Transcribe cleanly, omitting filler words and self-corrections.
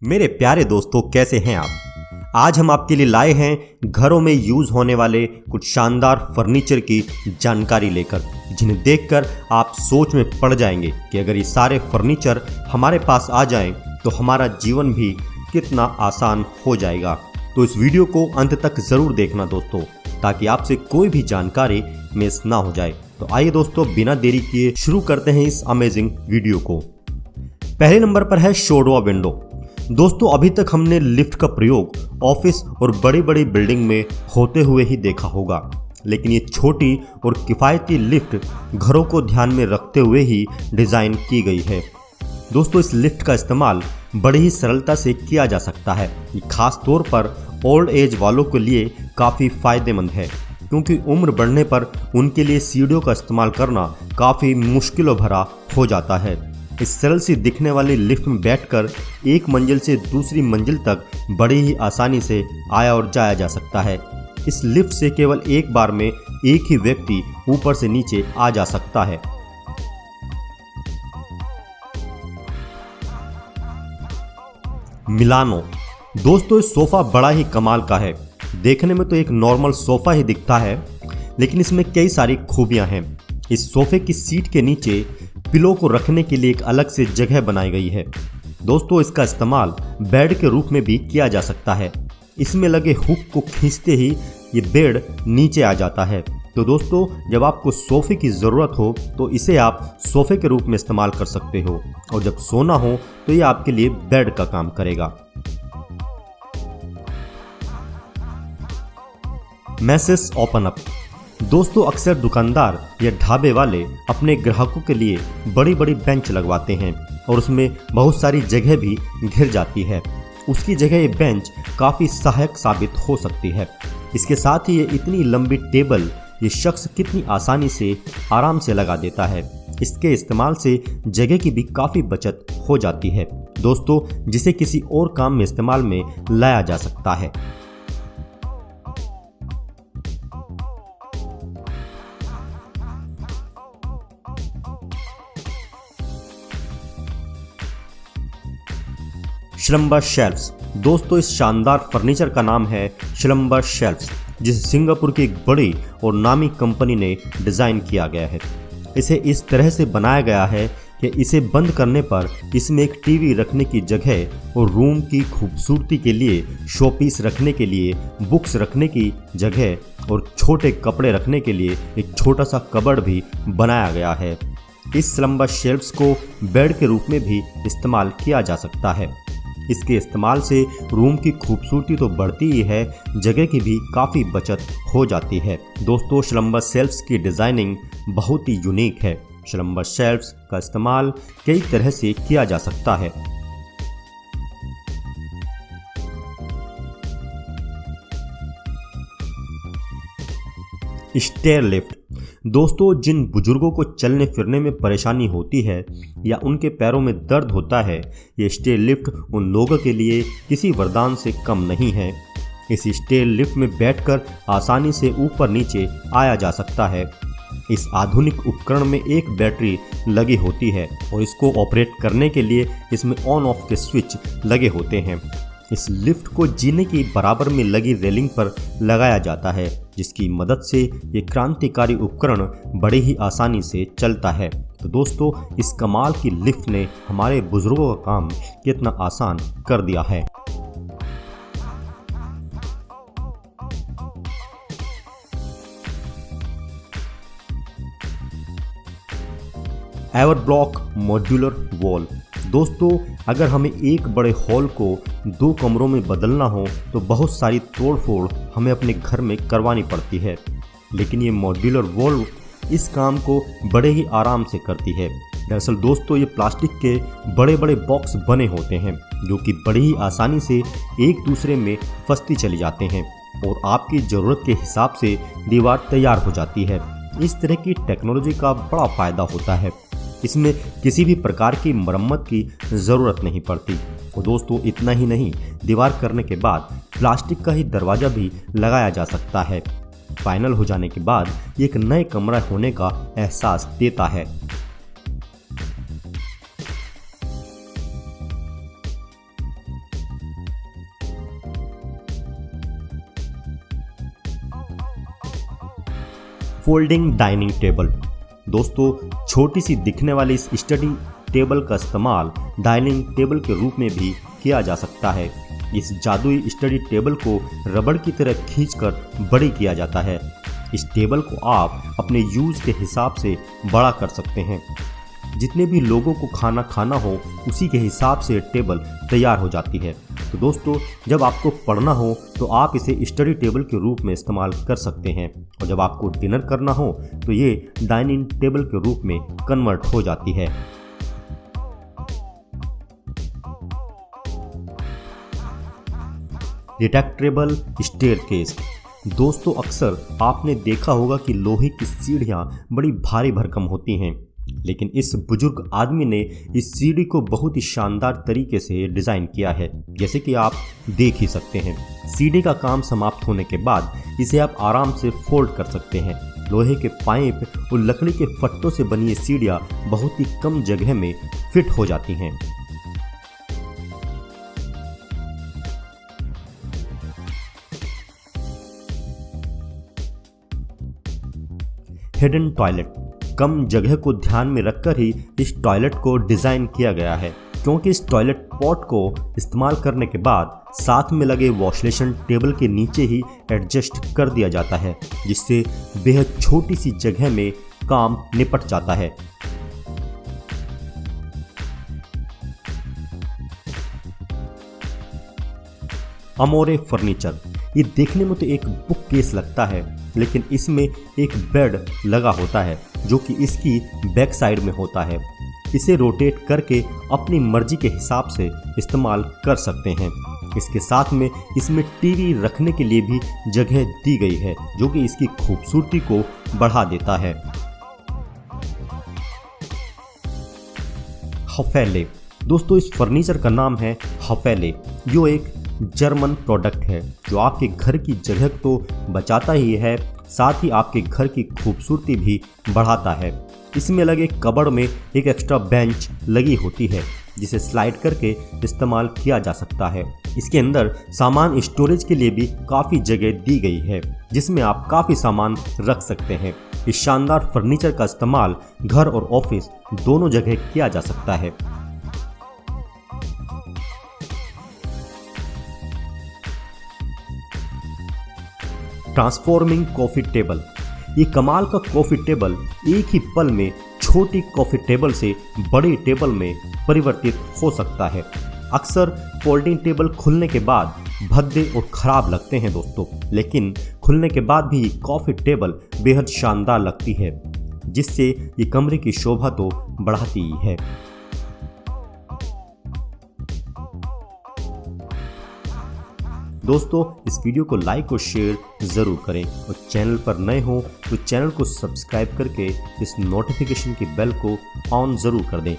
मेरे प्यारे दोस्तों, कैसे हैं आप। आज हम आपके लिए लाए हैं घरों में यूज होने वाले कुछ शानदार फर्नीचर की जानकारी लेकर, जिन्हें देखकर आप सोच में पड़ जाएंगे कि अगर ये सारे फर्नीचर हमारे पास आ जाएं तो हमारा जीवन भी कितना आसान हो जाएगा। तो इस वीडियो को अंत तक जरूर देखना दोस्तों, ताकि आपसे कोई भी जानकारी मिस ना हो जाए। तो आइए दोस्तों, बिना देरी किए शुरू करते हैं इस अमेजिंग वीडियो को। पहले नंबर पर है शोडवा विंडो। दोस्तों, अभी तक हमने लिफ्ट का प्रयोग ऑफिस और बड़ी बड़ी बिल्डिंग में होते हुए ही देखा होगा, लेकिन ये छोटी और किफ़ायती लिफ्ट घरों को ध्यान में रखते हुए ही डिज़ाइन की गई है। दोस्तों, इस लिफ्ट का इस्तेमाल बड़ी ही सरलता से किया जा सकता है। ये खास तौर पर ओल्ड एज वालों के लिए काफ़ी फ़ायदेमंद है, क्योंकि उम्र बढ़ने पर उनके लिए सीढ़ियों का इस्तेमाल करना काफ़ी मुश्किलों भरा हो जाता है। इस सरल सी दिखने वाली लिफ्ट में बैठकर एक मंजिल से दूसरी मंजिल तक बड़ी ही आसानी से आया और जाया जा सकता है। इस लिफ्ट से केवल एक बार में एक ही व्यक्ति ऊपर से नीचे आ जा सकता है। मिलानो। दोस्तों, इस सोफा बड़ा ही कमाल का है। देखने में तो एक नॉर्मल सोफा ही दिखता है, लेकिन इसमें कई सारी खूबियां हैं। इस सोफे की सीट के नीचे पिलो को रखने के लिए एक अलग से जगह बनाई गई है। दोस्तों, इसका इस्तेमाल बेड के रूप में भी किया जा सकता है। इसमें लगे हुक को खींचते ही ये बेड नीचे आ जाता है। तो दोस्तों, जब आपको सोफे की ज़रूरत हो तो इसे आप सोफे के रूप में इस्तेमाल कर सकते हो, और जब सोना हो तो ये आपके लिए बेड का काम करेगा। Message open up. दोस्तों, अक्सर दुकानदार या ढाबे वाले अपने ग्राहकों के लिए बड़ी बड़ी बेंच लगवाते हैं और उसमें बहुत सारी जगह भी घिर जाती है। उसकी जगह ये बेंच काफ़ी सहायक साबित हो सकती है। इसके साथ ही ये इतनी लंबी टेबल ये शख्स कितनी आसानी से आराम से लगा देता है। इसके इस्तेमाल से जगह की भी काफ़ी बचत हो जाती है दोस्तों, जिसे किसी और काम में इस्तेमाल में लाया जा सकता है। श्लम्बर शेल्फ्स। दोस्तों, इस शानदार फर्नीचर का नाम है श्लम्बर शेल्फ्स, जिसे सिंगापुर की एक बड़ी और नामी कंपनी ने डिज़ाइन किया गया है। इसे इस तरह से बनाया गया है कि इसे बंद करने पर इसमें एक टीवी रखने की जगह और रूम की खूबसूरती के लिए शोपीस रखने के लिए, बुक्स रखने की जगह और छोटे कपड़े रखने के लिए एक छोटा सा कबर्ड भी बनाया गया है। इस श्लम्बर शेल्फ्स को बेड के रूप में भी इस्तेमाल किया जा सकता है। इसके इस्तेमाल से रूम की खूबसूरती तो बढ़ती ही है, जगह की भी काफ़ी बचत हो जाती है। दोस्तों, श्लम्बर शेल्फ्स की डिज़ाइनिंग बहुत ही यूनिक है। श्लम्बर शेल्फ्स का इस्तेमाल कई तरह से किया जा सकता है। Stair lift. दोस्तों, जिन बुजुर्गों को चलने फिरने में परेशानी होती है या उनके पैरों में दर्द होता है, ये स्टेयर लिफ्ट उन लोगों के लिए किसी वरदान से कम नहीं है। इस स्टेयर लिफ्ट में बैठकर आसानी से ऊपर नीचे आया जा सकता है। इस आधुनिक उपकरण में एक बैटरी लगी होती है और इसको ऑपरेट करने के लिए इसमें ऑन ऑफ के स्विच लगे होते हैं। इस लिफ्ट को जीने की बराबर में लगी रेलिंग पर लगाया जाता है, जिसकी मदद से ये क्रांतिकारी उपकरण बड़ी ही आसानी से चलता है। तो दोस्तों, इस कमाल की लिफ्ट ने हमारे बुजुर्गों का काम कितना आसान कर दिया है। एवरब्लॉक मॉड्यूलर वॉल। दोस्तों, अगर हमें एक बड़े हॉल को 2 कमरों में बदलना हो तो बहुत सारी तोड़फोड़ हमें अपने घर में करवानी पड़ती है, लेकिन ये मॉड्यूलर वॉल इस काम को बड़े ही आराम से करती है। दरअसल दोस्तों, ये प्लास्टिक के बड़े बड़े बॉक्स बने होते हैं, जो कि बड़ी ही आसानी से एक दूसरे में फंसती चली जाते हैं और आपकी ज़रूरत के हिसाब से दीवार तैयार हो जाती है। इस तरह की टेक्नोलॉजी का बड़ा फ़ायदा होता है। इसमें किसी भी प्रकार की मरम्मत की ज़रूरत नहीं पड़ती। और दोस्तों, इतना ही नहीं, दीवार करने के बाद प्लास्टिक का ही दरवाज़ा भी लगाया जा सकता है। फाइनल हो जाने के बाद ये एक नए कमरा होने का एहसास देता है। Folding dining table. दोस्तों, छोटी सी दिखने वाली इस स्टडी टेबल का इस्तेमाल डाइनिंग टेबल के रूप में भी किया जा सकता है। इस जादुई स्टडी टेबल को रबड़ की तरह खींचकर बड़ी किया जाता है। इस टेबल को आप अपने यूज़ के हिसाब से बड़ा कर सकते हैं। जितने भी लोगों को खाना खाना हो उसी के हिसाब से टेबल तैयार हो जाती है। तो दोस्तों, जब आपको पढ़ना हो तो आप इसे स्टडी टेबल के रूप में इस्तेमाल कर सकते हैं, और जब आपको डिनर करना हो तो ये डाइनिंग टेबल के रूप में कन्वर्ट हो जाती है। Retractable staircase. दोस्तों, अक्सर आपने देखा होगा कि लोहे की सीढ़ियाँ बड़ी भारी भरकम होती हैं, लेकिन इस बुजुर्ग आदमी ने इस सीढ़ी को बहुत ही शानदार तरीके से डिज़ाइन किया है, जैसे कि आप देख ही सकते हैं। सीढ़ी का काम समाप्त होने के बाद इसे आप आराम से फोल्ड कर सकते हैं। लोहे के पाइप और लकड़ी के फट्टों से बनी ये सीढ़ियाँ बहुत ही कम जगह में फिट हो जाती हैं। Hidden toilet. कम जगह को ध्यान में रखकर ही इस टॉयलेट को डिज़ाइन किया गया है, क्योंकि इस टॉयलेट पॉट को इस्तेमाल करने के बाद साथ में लगे वॉशबेसिन टेबल के नीचे ही एडजस्ट कर दिया जाता है, जिससे बेहद छोटी सी जगह में काम निपट जाता है। अमोरे फर्नीचर। ये देखने में तो एक बुक केस लगता है, लेकिन इसमें एक बेड लगा होता है जो कि इसकी बैक साइड में होता है। इसे रोटेट करके अपनी मर्जी के हिसाब से इस्तेमाल कर सकते हैं। इसके साथ में इसमें टीवी रखने के लिए भी जगह दी गई है, जो कि इसकी खूबसूरती को बढ़ा देता है। हफेले। दोस्तों, इस फर्नीचर का नाम है हफेले, जो एक जर्मन प्रोडक्ट है जो आपके घर की जगह तो बचाता ही है, साथ ही आपके घर की खूबसूरती भी बढ़ाता है। इसमें लगे कबर्ड में एक एक्स्ट्रा बेंच लगी होती है, जिसे स्लाइड करके इस्तेमाल किया जा सकता है। इसके अंदर सामान स्टोरेज के लिए भी काफ़ी जगह दी गई है, जिसमें आप काफ़ी सामान रख सकते हैं। इस शानदार फर्नीचर का इस्तेमाल घर और ऑफिस दोनों जगह किया जा सकता है। Transforming coffee table. ये कमाल का कॉफ़ी टेबल एक ही पल में छोटी कॉफ़ी टेबल से बड़ी टेबल में परिवर्तित हो सकता है। अक्सर फोल्डिंग टेबल खुलने के बाद भद्दे और ख़राब लगते हैं दोस्तों, लेकिन खुलने के बाद भी कॉफ़ी टेबल बेहद शानदार लगती है, जिससे ये कमरे की शोभा तो बढ़ाती ही है। दोस्तों, इस वीडियो को लाइक और शेयर ज़रूर करें, और चैनल पर नए हो तो चैनल को सब्सक्राइब करके इस नोटिफिकेशन की बेल को ऑन ज़रूर कर दें।